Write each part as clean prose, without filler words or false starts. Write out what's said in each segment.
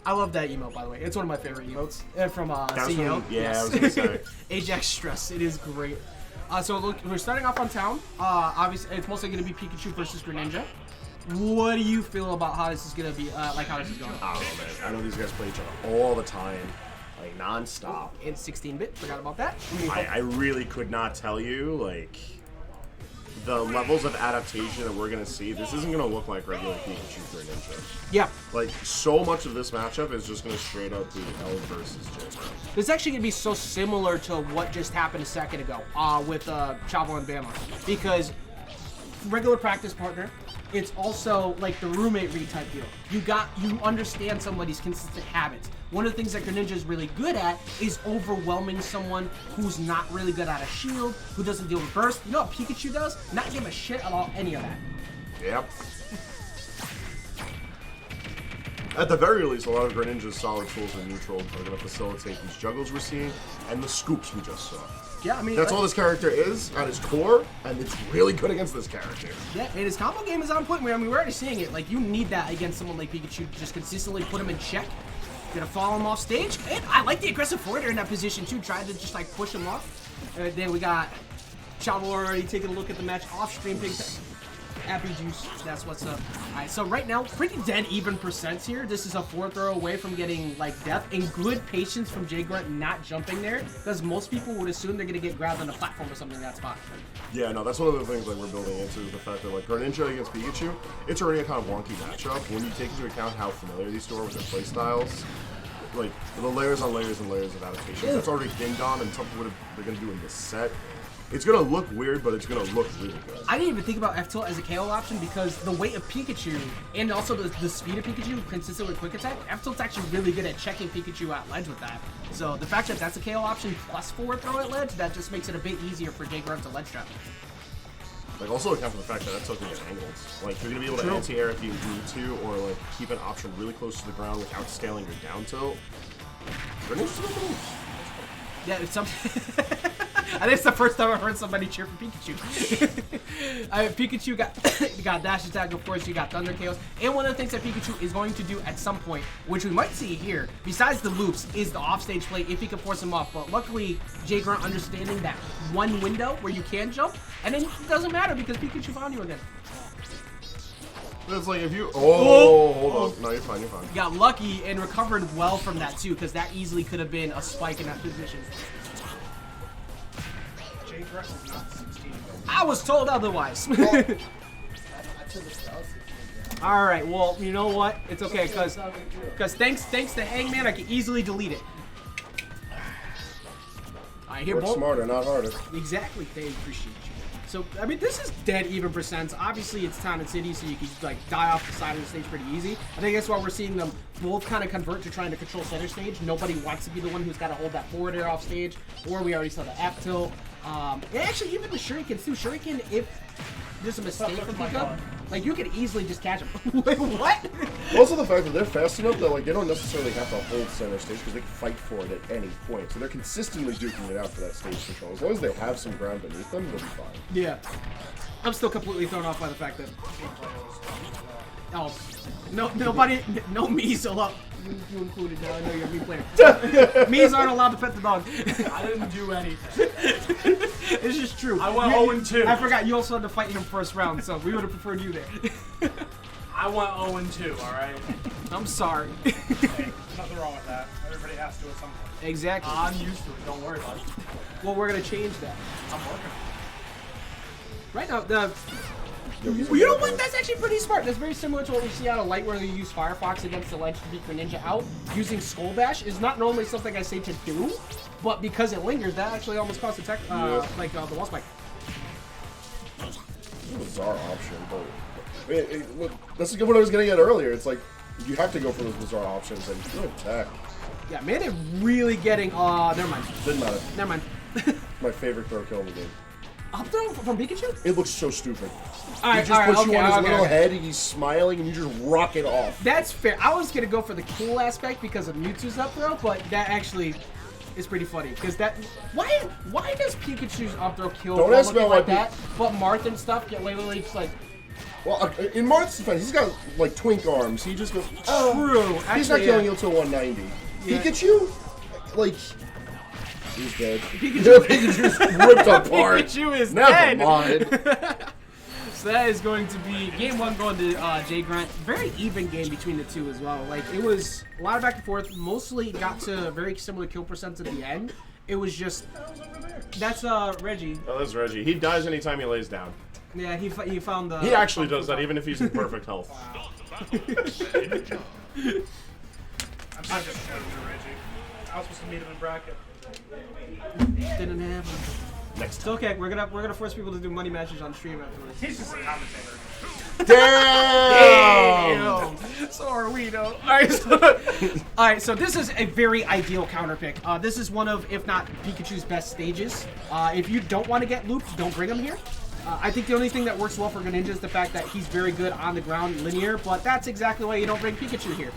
I love that emote, by the way. It's one of my favorite emotes from CEO. Yeah, Yes. I was going to say. Ajax Stress. It is great. So look, we're starting off on town. Obviously, it's mostly going to be Pikachu versus Greninja. What do you feel about how this is going to be, how this is going? I don't know, man. I know these guys play each other all the time, like, non-stop. In 16-bit. Forgot about that. I really could not tell you, like, the levels of adaptation that we're going to see. This isn't going to look like regular Pikachu Greninja. Yeah. Like, so much of this matchup is just going to straight up be L versus JayGrunt. This is actually going to be so similar to what just happened a second ago with Chavo and Bama. Because regular practice partner, it's also like the roommate read type deal. You understand somebody's consistent habits. One of the things that Greninja is really good at is overwhelming someone who's not really good at a shield, who doesn't deal with burst. You know what Pikachu does? Not give a shit about any of that. Yep. At the very least, a lot of Greninja's solid tools and neutral are going to facilitate these juggles we're seeing and the scoops we just saw. Yeah, I mean, that's all this character is at his core, and it's really good against this character. Yeah, and his combo game is on point. I mean, we're already seeing it. Like, you need that against someone like Pikachu to just consistently put him in check. Gonna follow him off stage. And I like the aggressive forwarder in that position, too. Trying to just, like, push him off. And then we got Chavo already taking a look at the match off stream. Happy Juice, that's what's up. Alright, so right now, pretty dead even percents here. This is a 4th throw away from getting, like, death. And good patience from JayGrunt not jumping there. Because most people would assume they're going to get grabbed on the platform or something in that spot. Yeah, no, that's one of the things that we're building into, is the fact that, like, Greninja against Pikachu, it's already a kind of wonky matchup. When you take into account how familiar these two are with their playstyles, like, the layers on layers and layers of adaptations, that's already dinged on, and something they're going to do in this set. It's going to look weird, but it's going to look really good. I didn't even think about F-Tilt as a KO option because the weight of Pikachu and also the speed of Pikachu consistent with quick attack, F-Tilt's actually really good at checking Pikachu at ledge with that. So the fact that that's a KO option plus 4 throw at ledge, that just makes it a bit easier for JayGrunt to ledge trap. Like, also account for the fact that F-Tilt can get angled. Like, you're going to be able to anti-air if you need to, or, like, keep an option really close to the ground without scaling your down tilt. Greninja's going to move. Yeah, it's something. I think it's the first time I've heard somebody cheer for Pikachu. Pikachu got dash attack, of course, you got Thunder KOs. And one of the things that Pikachu is going to do at some point, which we might see here, besides the loops, is the offstage play if he can force him off. But luckily, JayGrunt understanding that one window where you can jump, and then it doesn't matter because Pikachu found you again. It's like if you... Oh, hold on. No, you're fine, you're fine. You got lucky and recovered well from that, too, because that easily could have been a spike in that position. I was told otherwise. All right, well, you know what? It's okay, because thanks to Hangman, I can easily delete it. I hear Work smarter, not harder. Exactly. They appreciate you. So, I mean, this is dead even percents. Obviously, it's Town and City, so you can, like, die off the side of the stage pretty easy. I think that's why we're seeing them both kind of convert to trying to control center stage. Nobody wants to be the one who's got to hold that forward air off stage. Or we already saw the F tilt. And actually, even the Shuriken, too. Shuriken, if there's a mistake from Pika, like, you could easily just catch him. Wait, what? Also, the fact that they're fast enough that, like, they don't necessarily have to hold center stage because they can fight for it at any point. So they're consistently duking it out for that stage control. As long as they have some ground beneath them, they'll be fine. Yeah. I'm still completely thrown off by the fact that... Oh, nobody, no me's allowed. You included now. I know you're a me player. Me's aren't allowed to pet the dog. I didn't do anything. It's just true. I went 0-2. I forgot you also had to fight him first round, so we would have preferred you there. I went 0-2, alright? I'm sorry. Hey, nothing wrong with that. Everybody has to at some point. Exactly. I'm used to it. Don't worry about it. Well, we're going to change that. I'm working. Right now, you know what? That's actually pretty smart. That's very similar to what we see out of Light, where they use Firefox against the ledge to beat Greninja out. Using Skull Bash is not normally something I say to do, but because it lingers, that actually almost costs attack, like the wall spike. It's a bizarre option, but look, this is what I was getting at earlier. It's like you have to go for those bizarre options and good attack. Yeah, man, they're really getting. Never mind. Didn't matter. Never mind. My favorite throw kill in the game. Up throw from Pikachu? It looks so stupid. Alright, he just puts you on his little okay. head, and he's smiling, and you just rock it off. That's fair. I was gonna go for the cool aspect because of Mewtwo's up throw, but that actually is pretty funny. Because that, why does Pikachu's up throw kill Don't ask about like why that? But Marth and stuff get literally just like. Well, in Marth's defense, he's got like twink arms. He just goes. Oh, True. he's Actually, not killing you until 190. Yeah. Pikachu, like, he's dead. Pikachu's ripped apart. Pikachu is Never dead. mind. So that is going to be game 1 going to JayGrunt. Very even game between the two as well. Like, it was a lot of back and forth. Mostly got to very similar kill percents at the end. It was just... That's Reggie. Oh, that's Reggie. He dies anytime he lays down. Yeah, he found the... He actually does that even if he's in perfect health. I'm so disappointed in Reggie. I was supposed to meet him in bracket. Didn't happen. Next It's okay. We're gonna force people to do money matches on stream afterwards. He's just a commentator. Damn! So are we, though. All right, so this is a very ideal counter pick. This is one of, if not Pikachu's best stages. If you don't want to get looped, don't bring him here. I think the only thing that works well for Greninja is the fact that he's very good on the ground linear, but that's exactly why you don't bring Pikachu here.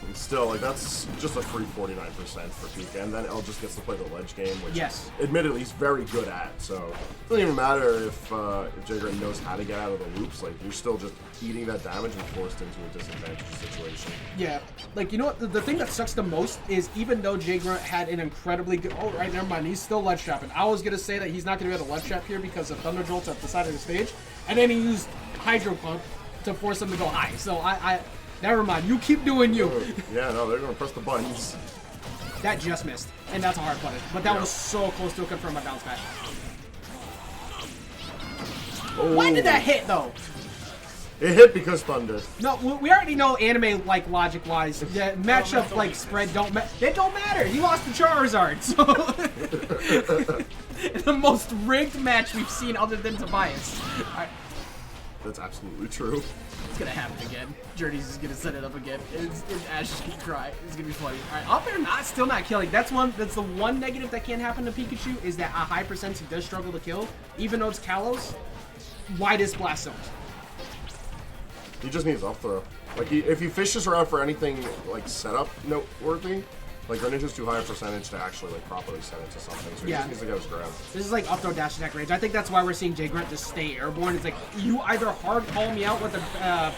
And still, like, that's just a free 49% for Pika, and then L just gets to play the ledge game, which, admittedly, he's very good at, so it doesn't even matter if JayGrunt knows how to get out of the loops, like, you're still just eating that damage and forced into a disadvantage situation. Yeah, like, you know what, the thing that sucks the most is even though JayGrunt had an incredibly good, oh, right, never mind, he's still ledge trapping. I was going to say that he's not going to be able to ledge trap here because of Thunder Jolts at the side of the stage, and then he used Hydro Pump to force him to go high, so never mind. You keep doing you. Yeah, no, they're going to press the buttons. That just missed. And that's a hard button. But that was so close to a confirm my bounce back. Oh. Why did that hit, though? It hit because Thunder. No, we already know anime, like, logic-wise. The matchup, like, spread it don't matter. He lost to Charizard, so... The most rigged match we've seen other than Tobias. All right. That's absolutely true. It's gonna happen again. Journey's is gonna set it up again. Ash is gonna cry. It's gonna be funny. Alright, up there still not killing. That's the one negative that can happen to Pikachu is that a high percentage does struggle to kill. Even though it's Kalos, widest blast zones. He just needs up throw. Like, if he fishes around for anything, like, setup noteworthy, like, Greninja's too high a percentage to actually, like, properly set it to something, so he just needs to get his grab. This is like up throw dash attack range. I think that's why we're seeing JayGrunt just stay airborne. It's like, you either hard call me out with the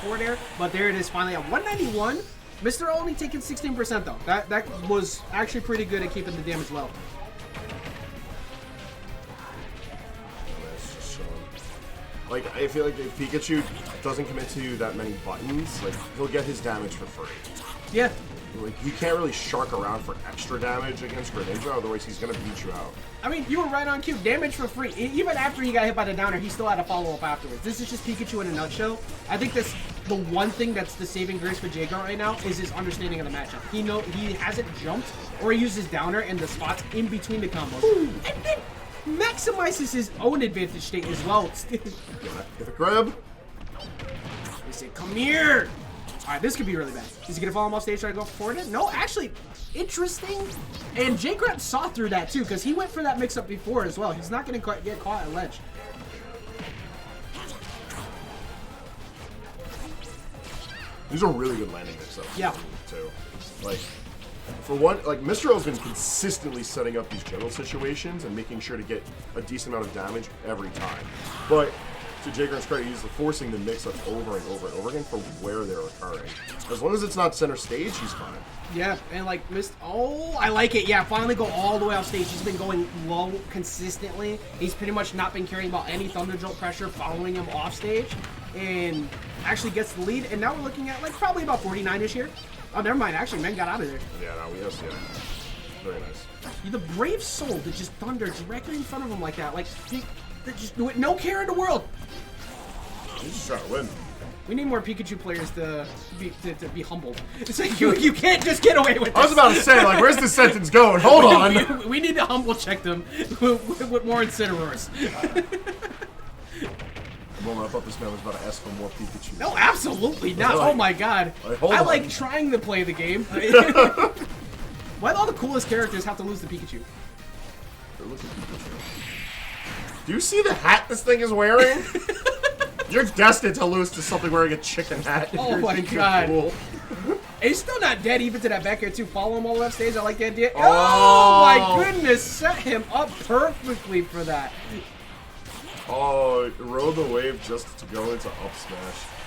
forward air, but there it is finally at 191. Mr. only taking 16% though. That was actually pretty good at keeping the damage low. Like, I feel like if Pikachu doesn't commit to that many buttons, like, he'll get his damage for free. Yeah. Like, he can't really shark around for extra damage against Greninja, otherwise he's gonna beat you out. I mean, you were right on cue. Damage for free. Even after he got hit by the downer, he still had a follow-up afterwards. This is just Pikachu in a nutshell. I think that's the one thing that's the saving grace for JayGrunt right now is his understanding of the matchup. He hasn't jumped or he uses downer in the spots in between the combos. Ooh. And then maximizes his own advantage state as well. Get a grab. They say, come here. All right, this could be really bad. Is he gonna follow him off stage, try to go forward it? No, actually, interesting. And JayGrunt saw through that too, because he went for that mix-up before as well. He's not gonna get caught at ledge. These are really good landing mix-ups. Yeah. Too. Like, for one, like, Mr. O's been consistently setting up these jungle situations and making sure to get a decent amount of damage every time. But to JayGrunt's credit, he's forcing the mix-ups over and over and over again for where they're occurring. As long as it's not center stage, he's fine. Yeah, and like oh, I like it. Yeah, finally go all the way off stage. He's been going low consistently. He's pretty much not been caring about any Thunder Jolt pressure following him off stage, and actually gets the lead. And now we're looking at like probably about 49-ish here. Oh, never mind. Actually, men got out of there. Yeah, no, yes, yeah. Very nice. The brave soul to just thunder directly in front of him like that. Like, just do it. No care in the world. He's just trying to win. We need more Pikachu players to be humbled. It's like you can't just get away with this. I was about to say, like, where's this sentence going? Hold on. We need to humble check them with more Incineroars. I thought this man was about to ask for more Pikachu. No, absolutely not. Like, oh my god. I like trying to play the game. Why do all the coolest characters have to lose to Pikachu? Look at Pikachu. Do you see the hat this thing is wearing? You're destined to lose to something wearing a chicken hat. Oh my god. Cool. He's still not dead even to that back air too. Follow him all the way up stage. I like that idea. Oh my goodness. Set him up perfectly for that. Oh, rode the wave just to go into up smash.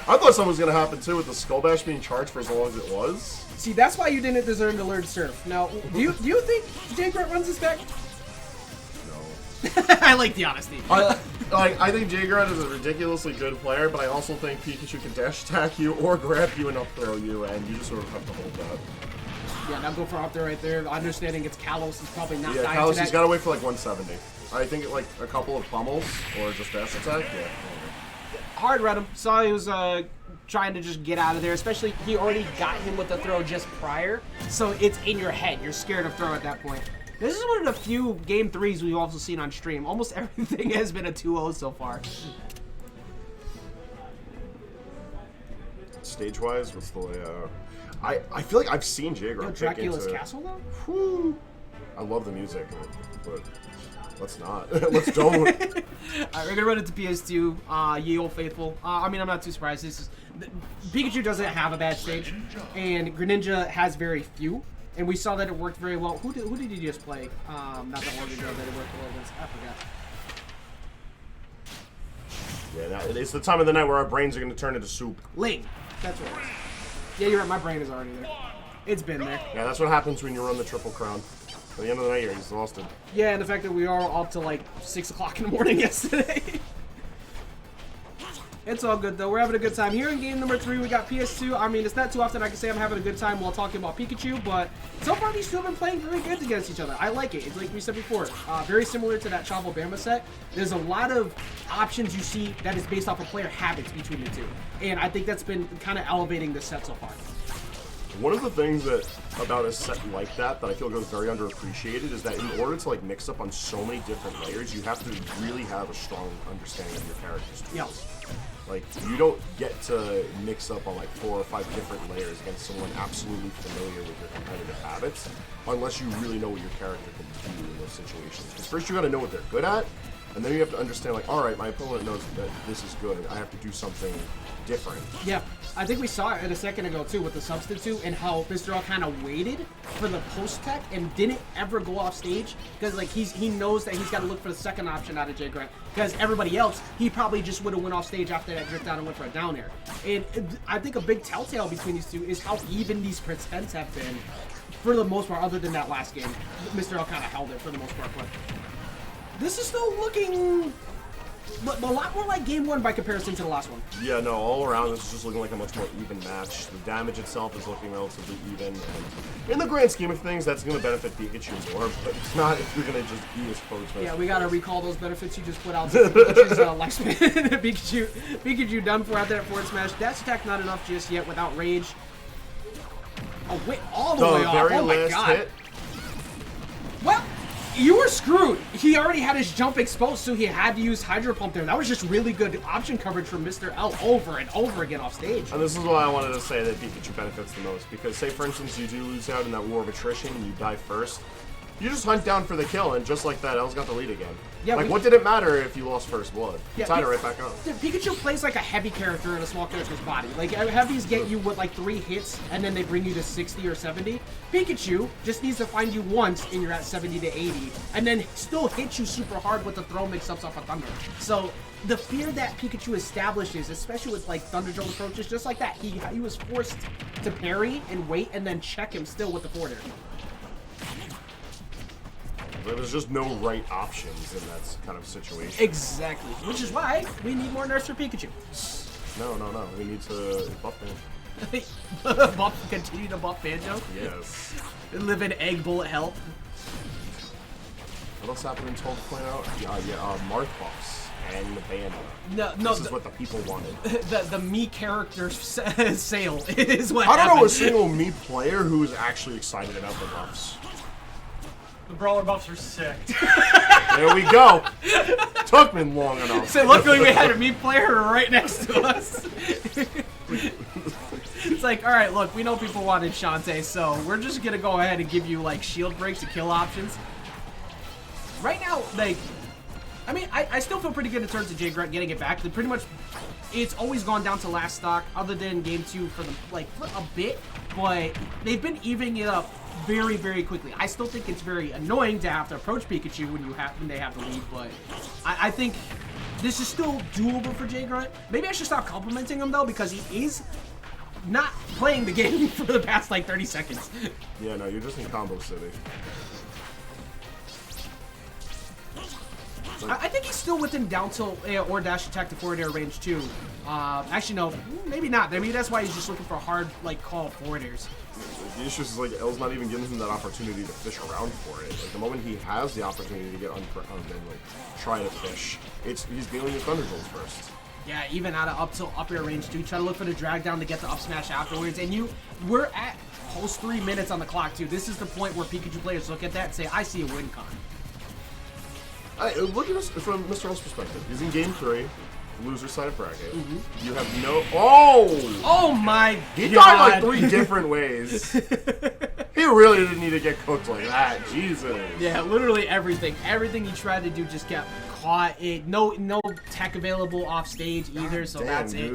I thought something was going to happen too with the Skull Bash being charged for as long as it was. See, that's why you didn't deserve to learn Surf. Now, do you think JayGrunt runs this deck? No. I like the honesty. I think JayGrunt is a ridiculously good player, but I also think Pikachu can dash attack you or grab you and up throw you, and you just sort of have to hold that. Yeah, now go for up there right there. Understanding it's Kalos, he's probably not dying Kalos, to he's that. got to wait for like 170. I think like a couple of pummels or just dash attack. Yeah. Hard read him. Saw he was trying to just get out of there. Especially he already got him with the throw just prior, so it's in your head. You're scared of throw at that point. This is one of the few game 3s we've also seen on stream. Almost everything has been a 2-0 so far. Stage-wise, what's the layout? I feel like I've seen JayGrunt pick Dracula's into... Castle though? Whew. I love the music, but let's not. Let's don't. Alright, we're gonna run into PS2. Ye Old Faithful. I mean, I'm not too surprised. Pikachu doesn't have a bad stage, and Greninja has very few. And we saw that it worked very well. Who did he just play? Not the Oregon girl that it worked well against. I forgot. Yeah, it's the time of the night where our brains are going to turn into soup. Ling. That's what it is. Yeah, you're right. My brain is already there. It's been there. Yeah, that's what happens when you run the Triple Crown. At the end of the night, you're exhausted. Yeah, and the fact that we are up to like 6 o'clock in the morning yesterday. It's all good though. We're having a good time. Here in game number 3, we got PS2. I mean, it's not too often I can say I'm having a good time while talking about Pikachu, but so far these two have been playing very good against each other. I like it. It's like we said before, very similar to that Chavo Bama set. There's a lot of options you see that is based off of player habits between the two, and I think that's been kind of elevating the set so far. One of the things about a set like that I feel goes very underappreciated is that in order to like mix up on so many different layers, you have to really have a strong understanding of your character's tools. Yeah. Like, you don't get to mix up on like 4 or 5 different layers against someone absolutely familiar with your competitive habits, unless you really know what your character can do in those situations. Because first you gotta know what they're good at, and then you have to understand like, alright, my opponent knows that this is good, I have to do something different. Yeah, I think we saw it a second ago too with the substitute and how Mr. L kind of waited for the post tech and didn't ever go off stage because like he knows that he's got to look for the second option out of JayGrunt because everybody else he probably just would have went off stage after that drift down and went for a down air. And I think a big telltale between these two is how even these pretends have been for the most part. Other than that last game, Mr. L kind of held it for the most part, but this is still looking a lot more like game 1 by comparison to the last one. Yeah, no, all around this is just looking like a much more even match. The damage itself is looking relatively even, and in the grand scheme of things, that's going to benefit Pikachu more, but it's not if you're going to just be his opponent. Yeah, we got to recall those benefits you just put out to Pikachu's lifespan. Pikachu done for out there at forward smash. Dash attack not enough just yet without rage. Oh, wait, all the way off. Very Oh my last god. hit. Well, you were screwed. He already had his jump exposed, so he had to use Hydro Pump there. That was just really good option coverage from Mr. L over and over again off stage. And this is why I wanted to say that Pikachu benefits the most, because say for instance you do lose out in that war of attrition and you die first, you just hunt down for the kill, and just like that, L's got the lead again. Yeah, like, what did it matter if you lost first blood? You Yeah, tied it right back up. Dude, Pikachu plays like a heavy character in a small character's body. Like, heavies get you with like 3 hits, and then they bring you to 60 or 70. Pikachu just needs to find you once, and you're at 70 to 80, and then still hit you super hard with the throw mix-ups off of Thunder. So, the fear that Pikachu establishes, especially with like Thunder Drill approaches, just like that, he was forced to parry and wait, and then check him still with the forward air. There's just no right options in that kind of situation. Exactly. Which is why we need more nerfs for Pikachu. No. We need to buff him. Continue to buff Banjo. Yes. Live in egg bullet health. What else happened in 12.0? Yeah, Marth buffs and the band. No, This is what the people wanted. The me character sale is what I don't know a happened. single me player who is actually excited about the buffs. The brawler buffs are sick. There we go. Took me long enough. So luckily we had a me player right next to us. It's like, all right, look, we know people wanted Shantae, so we're just gonna go ahead and give you like shield breaks and kill options. Right now, like, I mean, I still feel pretty good in terms of JayGrunt getting it back. Pretty much, it's always gone down to last stock, other than game 2 for a bit, but they've been evening it up very, very quickly. I still think it's very annoying to have to approach Pikachu when they have the lead, but I think this is still doable for JayGrunt. Maybe I should stop complimenting him, though, because he is not playing the game for the past, like, 30 seconds. Yeah, no, you're just in combo city. I think he's still within down tilt or dash attack to forward air range, too. Actually, no, maybe not. Maybe that's why he's just looking for hard, like, call forward airs. The issue is, like, L's not even giving him that opportunity to fish around for it. Like, the moment he has the opportunity to get and, like, try to fish, he's dealing with Thunder Jolts first. Yeah, even out of up tilt, up air range, too. Try to look for the drag down to get the up smash afterwards. And we're at post 3 minutes on the clock, too. This is the point where Pikachu players look at that and say, I see a win con. Look at this from Mr. L's perspective. He's in game 3, loser side of bracket. You have no. Oh! Oh my He god! died like 3 different ways. He really didn't need to get cooked like that. Jesus. Yeah, literally everything. Everything he tried to do just got caught. No tech available off stage either, so Damn, that's dude. it.